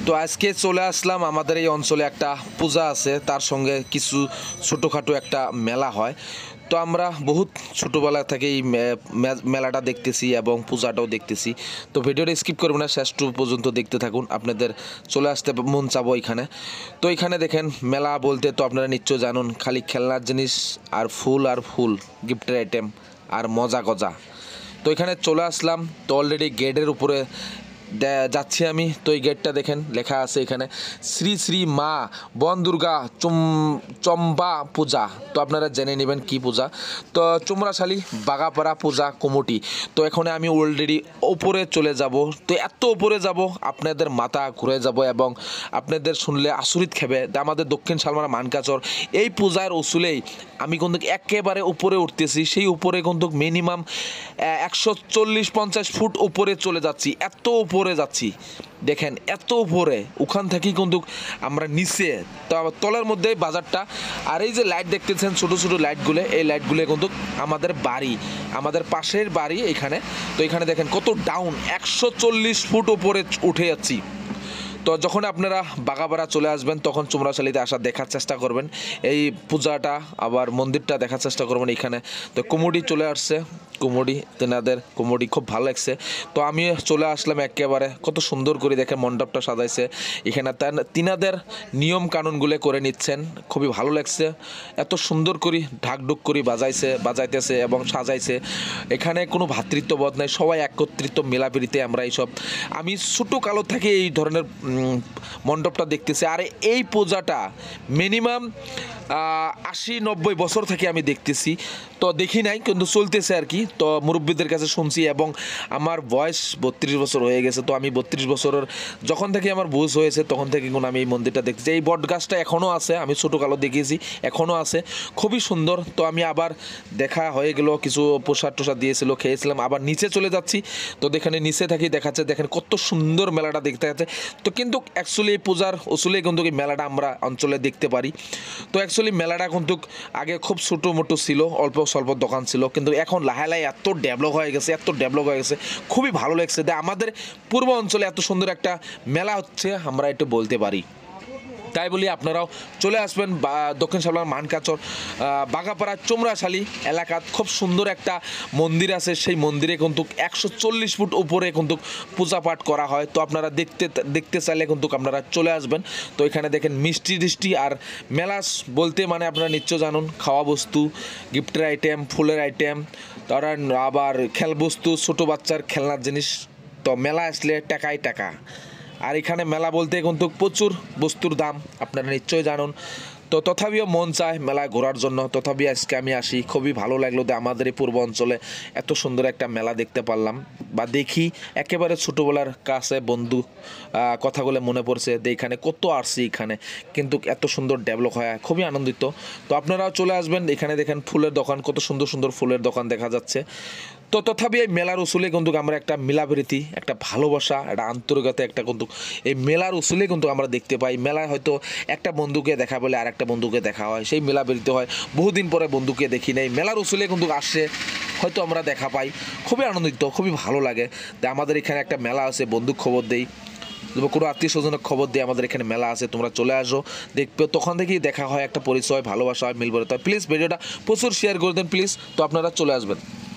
তো আজকে চলে আসলাম আমাদের এই অঞ্চলে একটা পূজা আছে, তার সঙ্গে কিছু ছোটোখাটো একটা মেলা হয়। তো আমরা বহুত ছোটোবেলা থেকে এই মেলাটা দেখতেছি এবং পূজাটাও দেখতেছি। তো ভিডিওটা স্কিপ করবেন না, শেষ পর্যন্ত দেখতে থাকুন, আপনাদের চলে আসতে মন চাবো এখানে। তো এখানে দেখেন মেলা বলতে তো আপনারা নিশ্চয় জানুন, খালি খেলনার জিনিস আর ফুল গিফটের আইটেম আর মজা গজা। তো এখানে চলে আসলাম, তো অলরেডি গেটের উপরে যাচ্ছি আমি। তো এই গেটটা দেখেন লেখা আছে এখানে শ্রী শ্রী মা বন দুর্গা চম্বা পূজা। তো আপনারা জেনে নেবেন কি পূজা। তো চুমরাশালী বাগাপাড়া পূজা কমিটি। তো এখানে আমি অলরেডি ওপরে চলে যাব। তো এত উপরে যাব আপনাদের মাথা ঘুরে যাব এবং আপনাদের শুনলে আচরিত খেবে। আমাদের দক্ষিণ শালমারা মানকাচর এই পূজার উসুলেই আমি কিন্তু একেবারে উপরে উঠতেছি। সেই উপরে কিন্তু মিনিমাম 140-50 ফুট উপরে চলে যাচ্ছি, এত উপরে যাচ্ছি দেখেন, এত উপরে। ওখান থেকেই কিন্তু আমরা নিচে তো তলার মধ্যে বাজারটা। আর এই যে লাইট দেখতেছেন ছোটো ছোটো লাইটগুলো, এই লাইটগুলো কিন্তু আমাদের বাড়ি, আমাদের পাশের বাড়ি এখানে। তো এখানে দেখেন কত ডাউন, 140 ফুট উপরে উঠে যাচ্ছি। তো যখন আপনারা বাগাপাড়া চলে আসবেন তখন চুমরাশালীতে আসার দেখার চেষ্টা করবেন, এই পূজাটা আবার মন্দিরটা দেখার চেষ্টা করবেন এখানে। তো কুমুডি চলে আসছে, কুমুডি তেনাদের কুমুডি খুব ভালো লাগছে। তো আমি চলে আসলাম একেবারে, কত সুন্দর করে দেখে মণ্ডপটা সাজাইছে এখানে, তিনাদের নিয়ম কানুনগুলো করে নিচ্ছেন, খুবই ভালো লাগছে। এত সুন্দর করে ঢাকঢুক করে বাজাইতেছে এবং সাজাইছে। এখানে কোনো ভ্রাতৃত্ববোধ নাই, সবাই একত্রিত মেলাপিরিতে আমরা এইসব, আমি ছোটো কালো থেকে এই ধরনের মণ্ডপটা দেখতেছি। আর এই পূজাটা মিনিমাম 80-90 বছর থেকে আমি দেখতেছি। তো দেখি নাই কিন্তু চলতেছে আর কি। তো মুরব্বীদের কাছে শুনছি এবং আমার বয়স 32 বছর হয়ে গেছে। তো আমি 32 বছরের যখন থেকে আমার বুঝ হয়েছে তখন থেকে কিন্তু আমি এই মন্দিরটা দেখতেছি। এই বট গাছটা এখনও আছে, আমি ছোটোকালো দেখিয়েছি, এখনও আছে, খুবই সুন্দর। তো আমি আবার দেখা হয়ে গেল, কিছু প্রসাদ টোসাদ দিয়েছিল, খেয়েছিলাম, আবার নিচে চলে যাচ্ছি। তো দেখেন নিচে থাকি দেখাচ্ছে, দেখেন কত সুন্দর মেলাটা দেখতে যাচ্ছে। তো কিন্তু অ্যাকচুয়ালি এই পূজার আসলে কিন্তু এই মেলাটা আমরা অঞ্চলে দেখতে পারি। তো অ্যাকচুয়ালি মেলাটা কিন্তু আগে খুব ছোটো মোটো ছিল, অল্প স্বল্প দোকান ছিল, কিন্তু এখন লাহে লাহে এত ডেভেলপ হয়ে গেছে, খুবই ভালো লাগছে। আমাদের পূর্ব অঞ্চলে এত সুন্দর একটা মেলা হচ্ছে আমরা একটু বলতে পারি। তাই বলি আপনারাও চলে আসবেন দক্ষিণ শালমারা মানকাচর বাগাপাড়া চুমরাশালী এলাকাত খুব সুন্দর একটা মন্দির আছে। সেই মন্দিরে কিন্তু 140 ফুট উপরে কিন্তু পূজা পাঠ করা হয়। তো আপনারা দেখতে চাইলে কিন্তু আপনারা চলে আসবেন। তো এখানে দেখেন মিষ্টি টিষ্টি আর মেলাস বলতে মানে আপনারা নিশ্চয় জানুন, খাওয়া বস্তু, গিফটের আইটেম, ফুলের আইটেম, তারা আবার বস্তু, ছোটো বাচ্চার খেলনার জিনিস। তো মেলা আসলে টাকাই টাকা। আর এখানে মেলা বলতে কিন্তু প্রচুর বস্তুর দাম আপনারা নিশ্চয়ই জানুন। তো তথাপিও মন চায় মেলায় ঘোরার জন্য, তথাপি আজকে আমি আসি। খুবই ভালো লাগলো যে আমাদের এই পূর্ব অঞ্চলে এত সুন্দর একটা মেলা দেখতে পারলাম বা দেখি। একেবারে ছোটোবেলার কাছে বন্ধু কথাগুলো মনে পড়ছে যে এখানে কত আসছি, এখানে কিন্তু এত সুন্দর ডেভেলপ হয়, খুবই আনন্দিত। তো আপনারাও চলে আসবেন। এখানে দেখেন ফুলের দোকান, কত সুন্দর সুন্দর ফুলের দোকান দেখা যাচ্ছে। তো তথাপি এই মেলার উসুলে কিন্তু আমরা একটা মিলাপ্রীতি, একটা ভালোবাসা, একটা আন্তরিকতা, একটা কিন্তু এই মেলার উসুলে কিন্তু আমরা দেখতে পাই। মেলায় হয়তো একটা বন্ধুকে দেখা বলে আর একটা বন্ধুকে দেখা হয়, সেই মেলাপ্রীতি হয়। বহুদিন পরে বন্ধুকে দেখি নাই, মেলার উসুলে কিন্তু আসছে, হয়তো আমরা দেখা পাই, খুবই আনন্দিত, খুবই ভালো লাগে। তাই আমাদের এখানে একটা মেলা আছে, বন্ধুক খবর দেই, কোনো আত্মীয় স্বজনের খবর দিয়ে আমাদের এখানে মেলা আছে, তোমরা চলে আসো, দেখবে, তখন থেকেই দেখা হয়, একটা পরিচয়, ভালোবাসা হয়, মিলবো। তো প্লিজ ভিডিওটা প্রচুর শেয়ার করে দেন প্লিজ। তো আপনারা চলে আসবেন।